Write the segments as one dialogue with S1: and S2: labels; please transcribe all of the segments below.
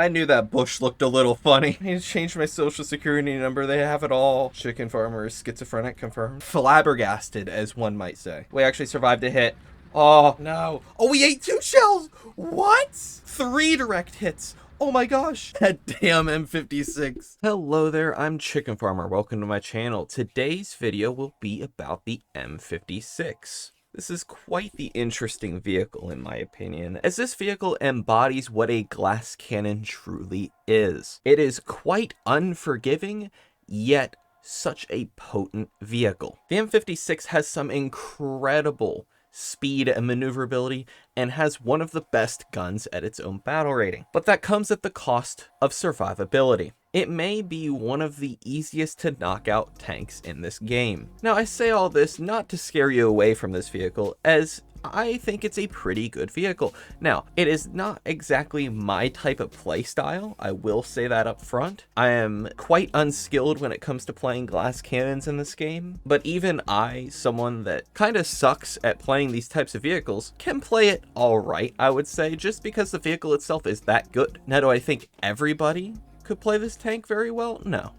S1: I knew that bush looked a little funny. I need to change my social security number. They have it all. Chicken farmer is schizophrenic confirmed. Flabbergasted, as one might say. We actually survived a hit. Oh, no. Oh, we ate 2 shells. What? 3 direct hits. Oh my gosh. That damn M56. Hello there, I'm Chicken Farmer. Welcome to my channel. Today's video will be about the M56. This is quite the interesting vehicle in my opinion, as this vehicle embodies what a glass cannon truly is. It is quite unforgiving, yet such a potent vehicle. The M56 has some incredible speed and maneuverability, and has one of the best guns at its own battle rating. But that comes at the cost of survivability. It may be one of the easiest to knock out tanks in this game. Now, I say all this not to scare you away from this vehicle, as I think it's a pretty good vehicle. Now, it is not exactly my type of play style, I will say that up front. I am quite unskilled when it comes to playing glass cannons in this game, but even I, someone that kind of sucks at playing these types of vehicles, can play it alright, I would say, just because the vehicle itself is that good. Now, do I think everybody could play this tank very well? No.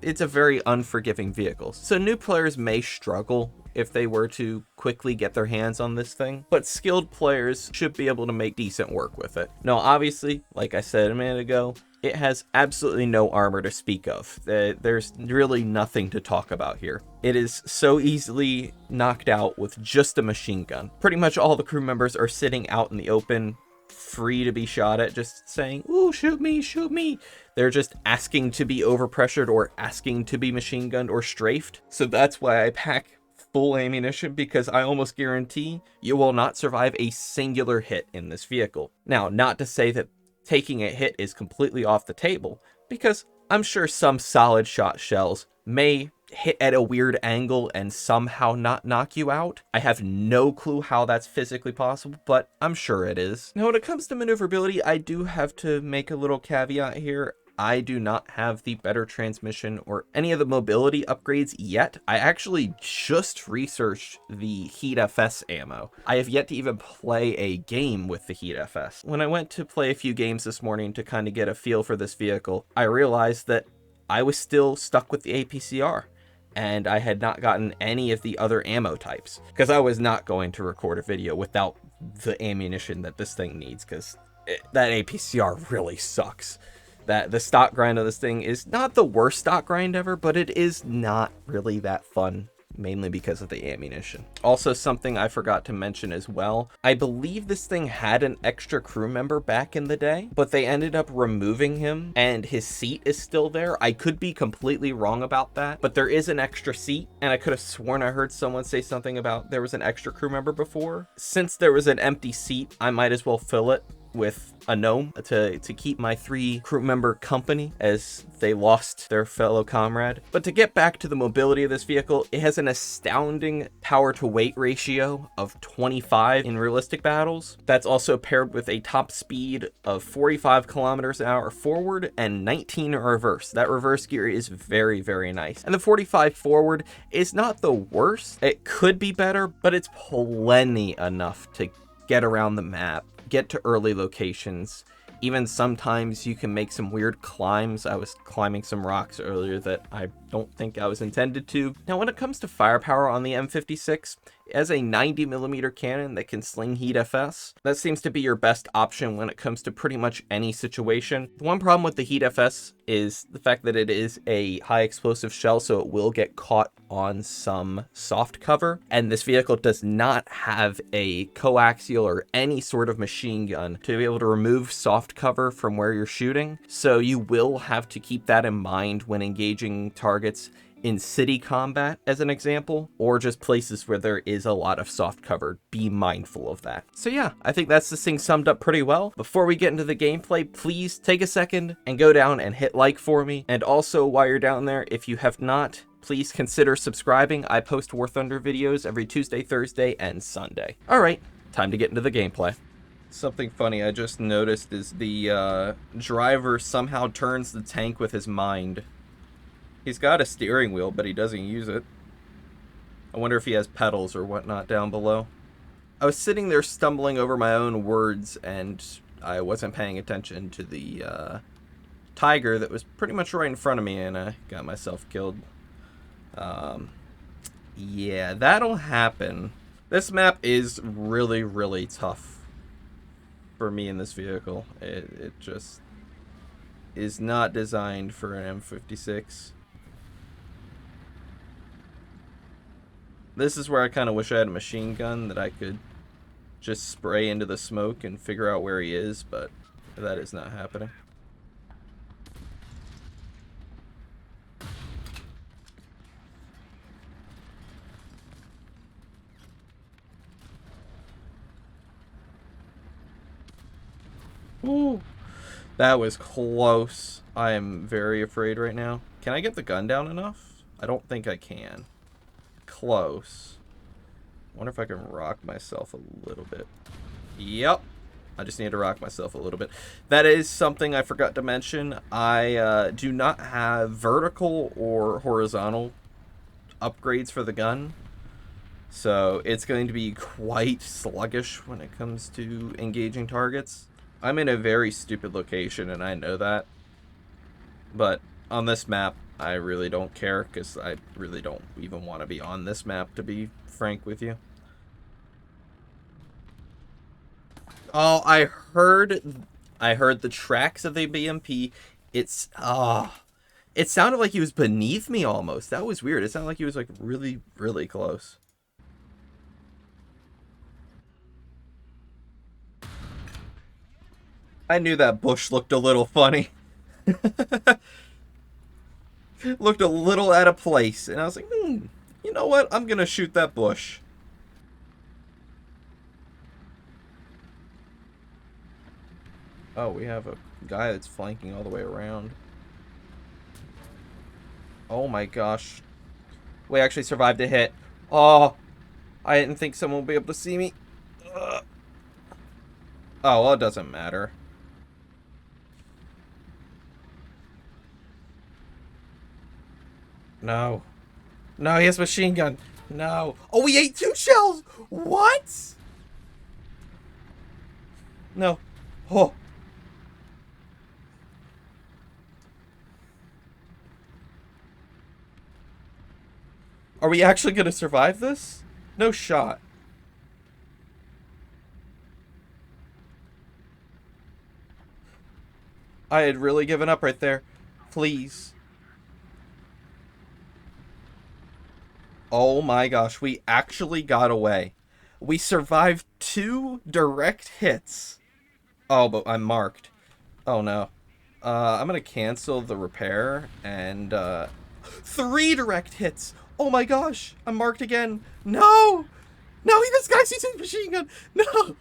S1: It's a very unforgiving vehicle, so new players may struggle if they were to quickly get their hands on this thing, but skilled players should be able to make decent work with it. Now, obviously, like I said a minute ago, it has absolutely no armor to speak of. There's really nothing to talk about here. It is so easily knocked out with just a machine gun. Pretty much all the crew members are sitting out in the open, free to be shot at, just saying, "Ooh, shoot me, shoot me." They're just asking to be overpressured or asking to be machine gunned or strafed. So that's why I pack full ammunition, because I almost guarantee you will not survive a singular hit in this vehicle. Now, not to say that taking a hit is completely off the table, because I'm sure some solid shot shells may hit at a weird angle and somehow not knock you out. I have no clue how that's physically possible, but I'm sure it is. Now, when it comes to maneuverability, I do have to make a little caveat here. I do not have the better transmission or any of the mobility upgrades yet. I actually just researched the Heat FS ammo. I have yet to even play a game with the Heat FS. When I went to play a few games this morning to kind of get a feel for this vehicle, I realized that I was still stuck with the APCR, and I had not gotten any of the other ammo types, because I was not going to record a video without the ammunition that this thing needs, because that APCR really sucks. That the stock grind of this thing is not the worst stock grind ever, but it is not really that fun, mainly because of the ammunition. Also, something I forgot to mention as well, I believe this thing had an extra crew member back in the day, but they ended up removing him and his seat is still there. I could be completely wrong about that, but there is an extra seat, and I could have sworn I heard someone say something about there was an extra crew member before. Since there was an empty seat, I might as well fill it with a gnome to keep my 3 crew member company, as they lost their fellow comrade. But to get back to the mobility of this vehicle, it has an astounding power to weight ratio of 25 in realistic battles. That's also paired with a top speed of 45 kilometers an hour forward and 19 in reverse. That reverse gear is very, very nice. And the 45 forward is not the worst. It could be better, but it's plenty enough to get around the map, get to early locations. Even sometimes you can make some weird climbs. I was climbing some rocks earlier that I don't think I was intended to. Now, when it comes to firepower on the M56, it has a 90mm cannon that can sling Heat FS. That seems to be your best option when it comes to pretty much any situation. The one problem with the Heat FS is the fact that it is a high explosive shell, so it will get caught on some soft cover. And this vehicle does not have a coaxial or any sort of machine gun to be able to remove soft cover from where you're shooting. So you will have to keep that in mind when engaging targets in city combat, as an example, or just places where there is a lot of soft cover. Be mindful of that. So yeah, I think that's this thing summed up pretty well. Before we get into the gameplay, please take a second and go down and hit like for me. And also, while you're down there, if you have not, please consider subscribing. I post War Thunder videos every Tuesday, Thursday, and Sunday. All right, time to get into the gameplay. Something funny I just noticed is the driver somehow turns the tank with his mind. He's got a steering wheel, but he doesn't use it. I wonder if he has pedals or whatnot down below. I was sitting there stumbling over my own words and I wasn't paying attention to the tiger that was pretty much right in front of me, and I got myself killed. Yeah, that'll happen. This map is really, really tough for me in this vehicle. It just is not designed for an M56. This is where I kind of wish I had a machine gun that I could just spray into the smoke and figure out where he is, but that is not happening. Ooh, that was close. I am very afraid right now. Can I get the gun down enough? I don't think I can. Close. Wonder if I can rock myself a little bit. Yep. I just need to rock myself a little bit. That is something I forgot to mention. I do not have vertical or horizontal upgrades for the gun. So it's going to be quite sluggish when it comes to engaging targets. I'm in a very stupid location, and I know that. But on this map, I really don't care, because I really don't even want to be on this map, to be frank with you. Oh, I heard the tracks of the BMP. It sounded like he was beneath me almost. That was weird. It sounded like he was like really, really close. I knew that bush looked a little funny. Looked a little out of place, and I was like, you know what? I'm gonna shoot that bush. Oh, we have a guy that's flanking all the way around. Oh my gosh. We actually survived a hit. Oh, I didn't think someone would be able to see me. Ugh. Oh, well, it doesn't matter. No. No, he has a machine gun. No. Oh, we ate 2 shells! What? No. Oh. Are we actually gonna survive this? No shot. I had really given up right there. Please. Oh my gosh, we actually got away. We survived 2 direct hits. Oh, but I'm marked. Oh no. I'm gonna cancel the repair and 3 direct hits. Oh my gosh, I'm marked again. No! No, this guy's using a machine gun. No!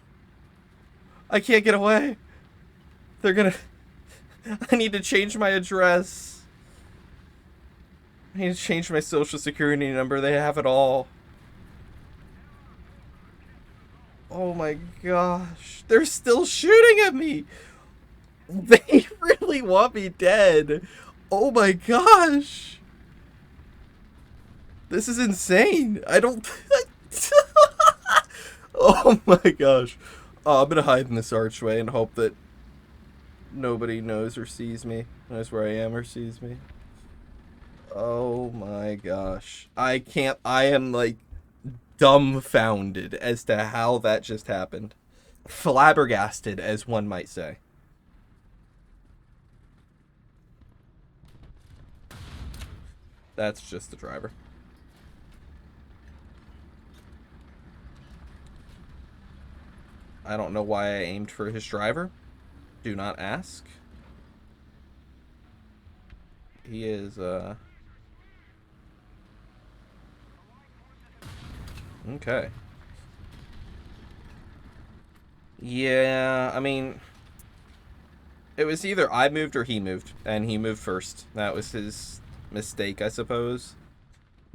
S1: I can't get away. They're gonna... I need to change my address. I need to change my social security number. They have it all. Oh my gosh. They're still shooting at me. They really want me dead. Oh my gosh. This is insane. I don't... Oh my gosh. Oh, I'm gonna hide in this archway and hope that nobody knows or sees me. Knows where I am or sees me. Oh my gosh. I am like dumbfounded as to how that just happened. Flabbergasted, as one might say. That's just the driver. I don't know why I aimed for his driver. Do not ask. He is, okay. Yeah, I mean, it was either I moved or he moved, and he moved first. That was his mistake, I suppose.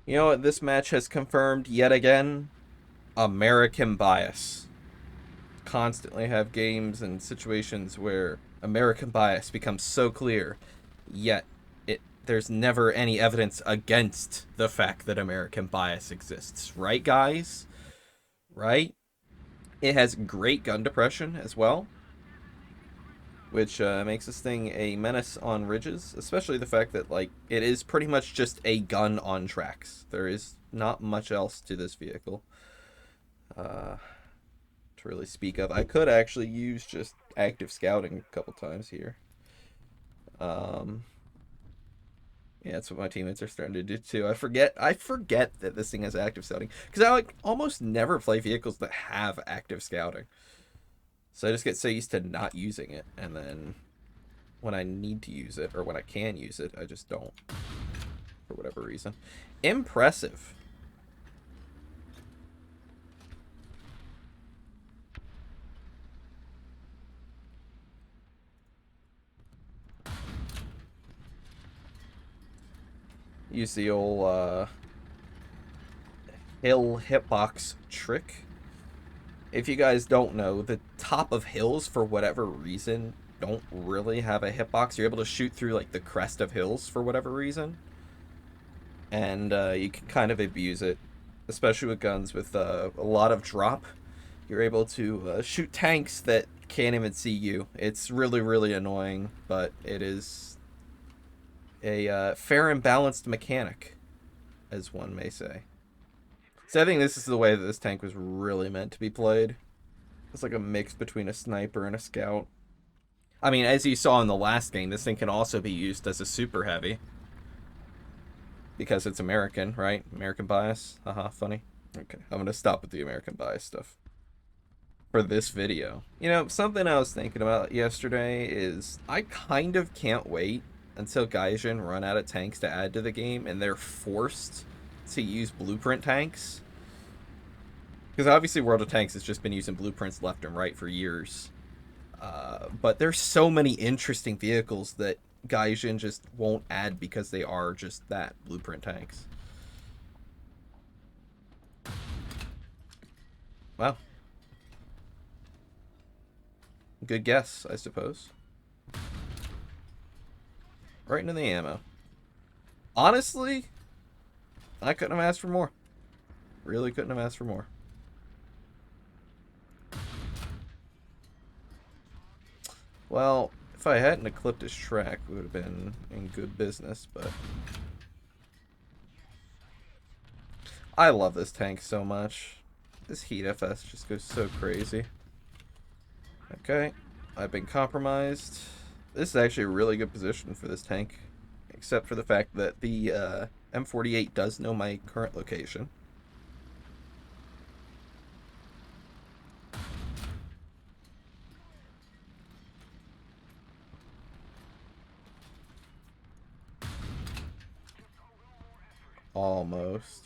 S1: You know what this match has confirmed yet again? American bias. Constantly have games and situations where American bias becomes so clear, yet there's never any evidence against the fact that American bias exists. Right, guys? Right? It has great gun depression as well. which makes this thing a menace on ridges, especially the fact that, like, it is pretty much just a gun on tracks. There is not much else to this vehicle to really speak of. I could actually use just active scouting a couple times here. Yeah, that's what my teammates are starting to do too. I forget that this thing has active scouting, because I like almost never play vehicles that have active scouting. So I just get so used to not using it, and then when I need to use it, or when I can use it, I just don't, for whatever reason. Impressive. Use the old hill hitbox trick. If you guys don't know, the top of hills, for whatever reason, don't really have a hitbox. You're able to shoot through, like, the crest of hills for whatever reason. And you can kind of abuse it, especially with guns with a lot of drop. You're able to shoot tanks that can't even see you. It's really, really annoying, but it is a fair and balanced mechanic, as one may say. So I think this is the way that this tank was really meant to be played. It's like a mix between a sniper and a scout. I mean, as you saw in the last game, this thing can also be used as a super heavy. Because it's American, right? American bias. Haha, funny. Okay, I'm gonna stop with the American bias stuff for this video. You know, something I was thinking about yesterday is I kind of can't wait until Gaijin run out of tanks to add to the game and they're forced to use blueprint tanks. Because obviously World of Tanks has just been using blueprints left and right for years. But there's so many interesting vehicles that Gaijin just won't add because they are just that, blueprint tanks. Wow. Good guess, I suppose. Right into the ammo. Honestly, I couldn't have asked for more. Really couldn't have asked for more. Well, if I hadn't clipped his track, we would have been in good business, but I love this tank so much. This Heat FS just goes so crazy. Okay, I've been compromised. This is actually a really good position for this tank, except for the fact that the M48 does know my current location. Almost.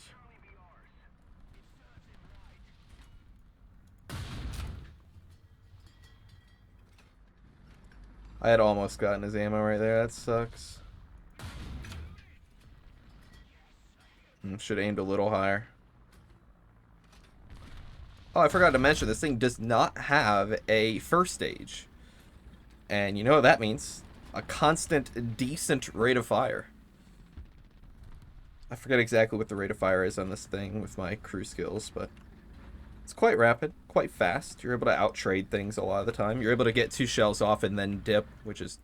S1: I had almost gotten his ammo right there. That sucks. Should have aimed a little higher. Oh, I forgot to mention, this thing does not have a first stage. And you know what that means? A constant, decent rate of fire. I forget exactly what the rate of fire is on this thing with my crew skills, but it's quite rapid, quite fast. You're able to out-trade things a lot of the time. You're able to get 2 shells off and then dip, which is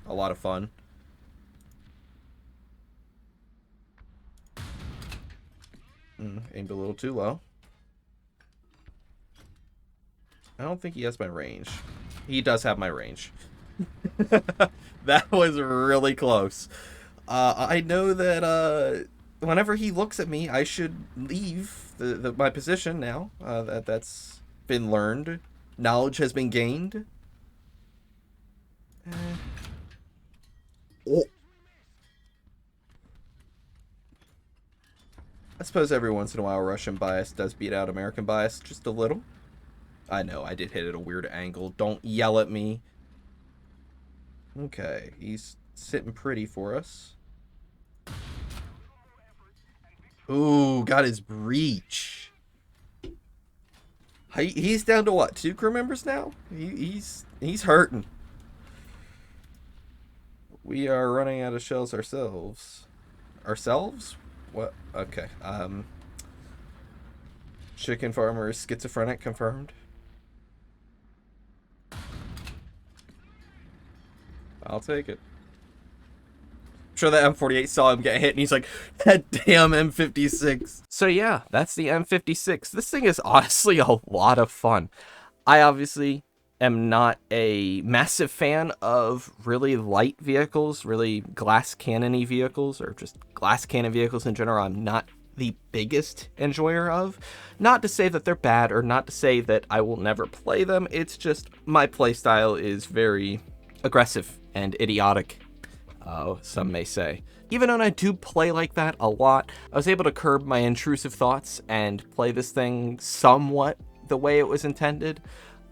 S1: a lot of fun. Aimed a little too low. I don't think he has my range. He does have my range. That was really close. I know that whenever he looks at me, I should leave my position now. That's been learned. Knowledge has been gained. Oh. I suppose every once in a while Russian bias does beat out American bias just a little. I know, I did hit at a weird angle. Don't yell at me. Okay, he's sitting pretty for us. Ooh, got his breach. He's down to what? 2 crew members now? He's hurting. We are running out of shells ourselves. Ourselves? What? Okay. Chicken farmer is schizophrenic confirmed. I'll take it. I'm sure that M48 saw him get hit and he's like, that damn M56. So yeah, that's the M56. This thing is honestly a lot of fun. I obviously am not a massive fan of really light vehicles, really glass cannon-y vehicles, or just glass cannon vehicles in general. I'm not the biggest enjoyer of. Not to say that they're bad, or not to say that I will never play them. It's just my playstyle is very aggressive and idiotic, some may say. Even when I do play like that a lot, I was able to curb my intrusive thoughts and play this thing somewhat the way it was intended.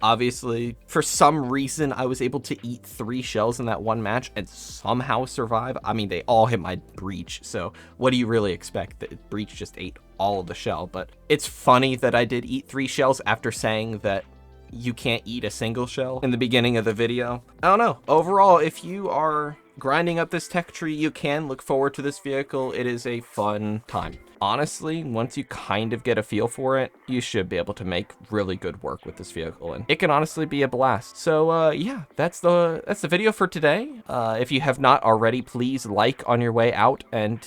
S1: Obviously, for some reason, I was able to eat 3 shells in that one match and somehow survive. I mean, they all hit my breach, so what do you really expect? The breach just ate all of the shell, but it's funny that I did eat 3 shells after saying that you can't eat a single shell in the beginning of the video. I don't know. Overall, if you are grinding up this tech tree, you can look forward to this vehicle. It is a fun time. Honestly, once you kind of get a feel for it, you should be able to make really good work with this vehicle, and it can honestly be a blast. So yeah, that's the video for today. If you have not already, please like on your way out, and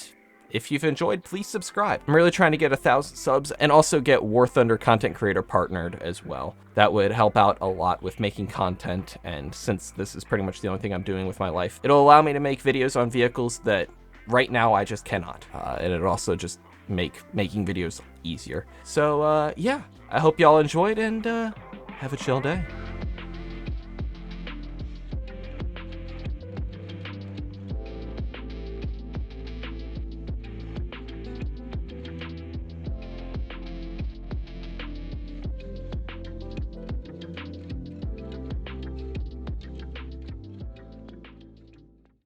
S1: if you've enjoyed, please subscribe. I'm really trying to get 1,000 subs and also get War Thunder content creator partnered as well. That would help out a lot with making content, and since this is pretty much the only thing I'm doing with my life, it'll allow me to make videos on vehicles that right now I just cannot, and it'll also just make making videos easier. So yeah, I hope y'all enjoyed, and have a chill day.